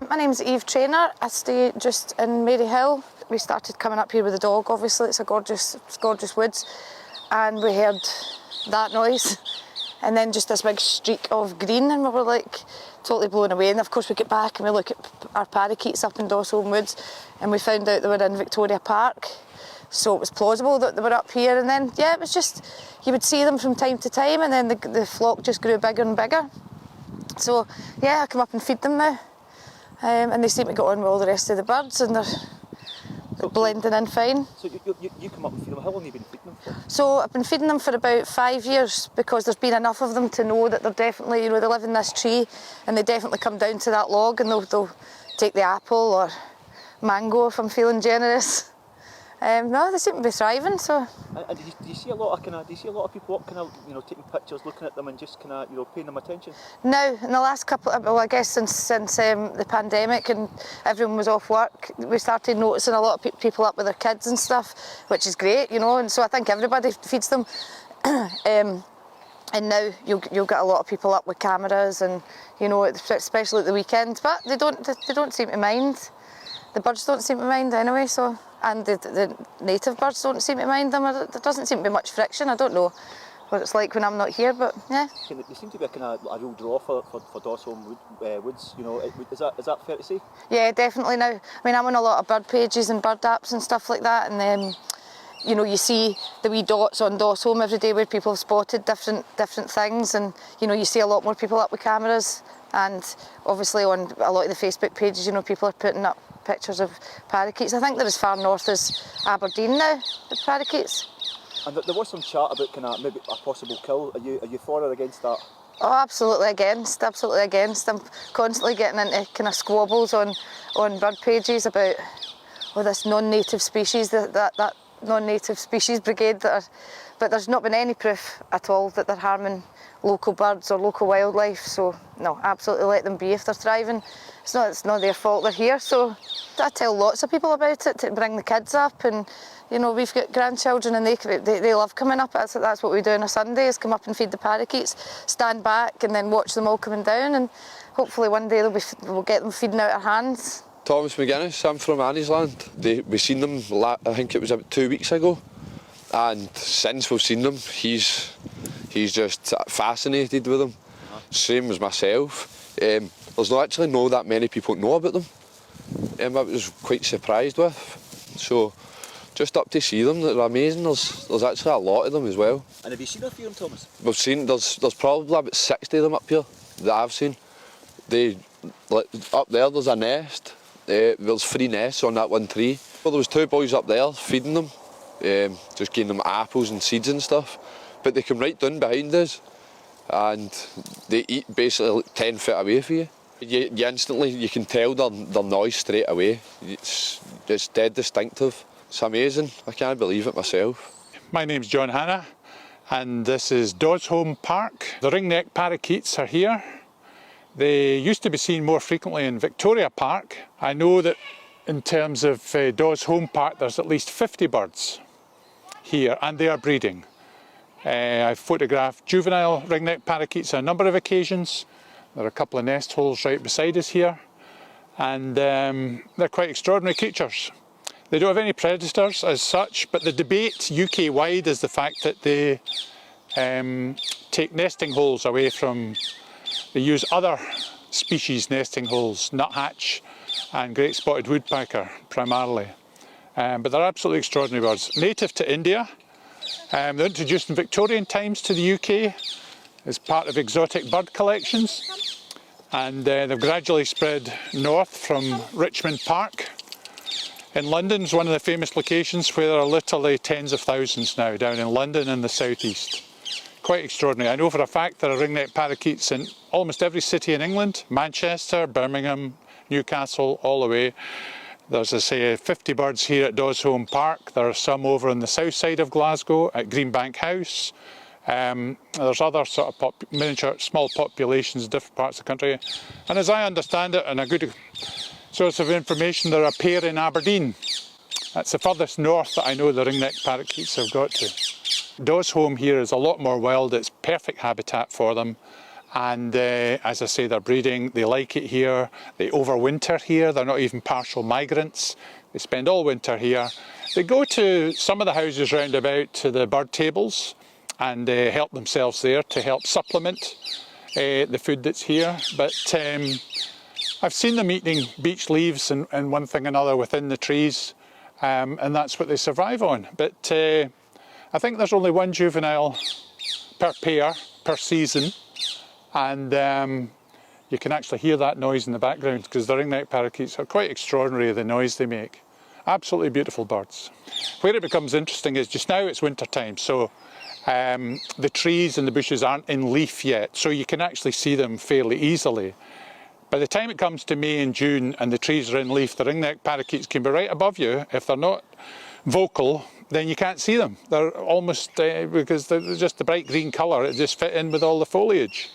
My name's Eve Trainer. I stay just in Maryhill. We started coming up here with the dog, obviously. It's gorgeous woods. And we heard that noise. And then just this big streak of green, and we were like totally blown away. And of course we get back and we look at our parakeets up in Dosholm Woods, and we found out they were in Victoria Park. So it was plausible that they were up here. And then, yeah, it was just, you would see them from time to time, and then the flock just grew bigger and bigger. So, yeah, I come up and feed them now. And they seem to get on with all the rest of the birds, and they're blending in fine. So you come up and feed them. How long have you been feeding them for? So I've been feeding them for about 5 years, because there's been enough of them to know that they're definitely, they live in this tree, and they definitely come down to that log and they'll take the apple or mango if I'm feeling generous. No, they seem to be thriving. So. And do you see a lot of people up taking pictures, looking at them, and just paying them attention? Now, in the last couple, well, I guess since the pandemic and everyone was off work, we started noticing a lot of people up with their kids and stuff, which is great, And so I think everybody feeds them. And now you'll get a lot of people up with cameras, and especially at the weekend. But they don't seem to mind. The birds don't seem to mind anyway, so, and the native birds don't seem to mind them. There doesn't seem to be much friction. I don't know what it's like when I'm not here, but yeah. They seem to be a real draw for Dosholm Woods. Is that fair to say? Yeah, definitely now. I mean, I'm on a lot of bird pages and bird apps and stuff like that, and then you see the wee dots on Dosholm every day where people have spotted different things, and you see a lot more people up with cameras, and obviously on a lot of the Facebook pages, people are putting up pictures of parakeets. I think they're as far north as Aberdeen now, the parakeets. And there was some chat about maybe a possible kill. Are you for or against that? Oh, absolutely against. I'm constantly getting into kind of squabbles on bird pages about this non-native species, that non-native species brigade but there's not been any proof at all that they're harming local birds or local wildlife. So no, absolutely let them be if they're thriving. It's not their fault they're here. So I tell lots of people about it to bring the kids up, and we've got grandchildren, and they love coming up. That's what we do on a Sunday, is come up and feed the parakeets, stand back and then watch them all coming down, and hopefully one day we'll get them feeding out our hands. Thomas McGuinness, I'm from Anniesland. We seen them, I think it was about 2 weeks ago, and since we've seen them, he's just fascinated with them. Same as myself. There's not actually that many people know about them. I was quite surprised with. So, just up to see them, they're amazing. There's actually a lot of them as well. And have you seen a few of them, Thomas? We've seen, there's probably about 60 of them up here that I've seen. Up there, there's a nest. There's 3 nests on that one tree. Well, there was 2 boys up there feeding them, just giving them apples and seeds and stuff. But they come right down behind us, and they eat basically 10 feet away from you. You instantly, you can tell their noise straight away. It's dead distinctive. It's amazing. I can't believe it myself. My name's John Hanna, and this is Dosholm Park. The ringneck parakeets are here. They used to be seen more frequently in Victoria Park. I know that in terms of Dosholm Park, there's at least 50 birds here, and they are breeding. I've photographed juvenile ringneck parakeets on a number of occasions. There are a couple of nest holes right beside us here, and they're quite extraordinary creatures. They don't have any predators as such, but the debate UK-wide is the fact that they take nesting holes away from, they use other species nesting holes, nuthatch and great spotted woodpecker primarily. But they're absolutely extraordinary birds. Native to India, they're introduced in Victorian times to the UK as part of exotic bird collections, and they've gradually spread north from Richmond Park. In London's one of the famous locations where there are literally tens of thousands now down in London and the southeast. Quite extraordinary. I know for a fact there are ringneck parakeets in almost every city in England, Manchester, Birmingham, Newcastle, all the way. There's, as I say, 50 birds here at Dosholm Park. There are some over on the south side of Glasgow at Greenbank House. There's other sort of miniature small populations in different parts of the country. And as I understand it, and a good source of information, there are a pair in Aberdeen. That's the furthest north that I know the ringneck parakeets have got to. Dosholm here is a lot more wild. It's perfect habitat for them, And as I say, they're breeding, they like it here, they overwinter here, they're not even partial migrants, they spend all winter here. They go to some of the houses round about to the bird tables and help themselves there to help supplement the food that's here. But I've seen them eating beech leaves and one thing or another within the trees, and that's what they survive on. But I think there's only one juvenile per pair per season, and you can actually hear that noise in the background because the ring-necked parakeets are quite extraordinary, the noise they make. Absolutely beautiful birds. Where it becomes interesting is just now it's winter time, so the trees and the bushes aren't in leaf yet, so you can actually see them fairly easily. By the time it comes to May and June and the trees are in leaf, the ring-necked parakeets can be right above you. If they're not vocal, then you can't see them. They're almost, because they're just the bright green colour, it just fit in with all the foliage.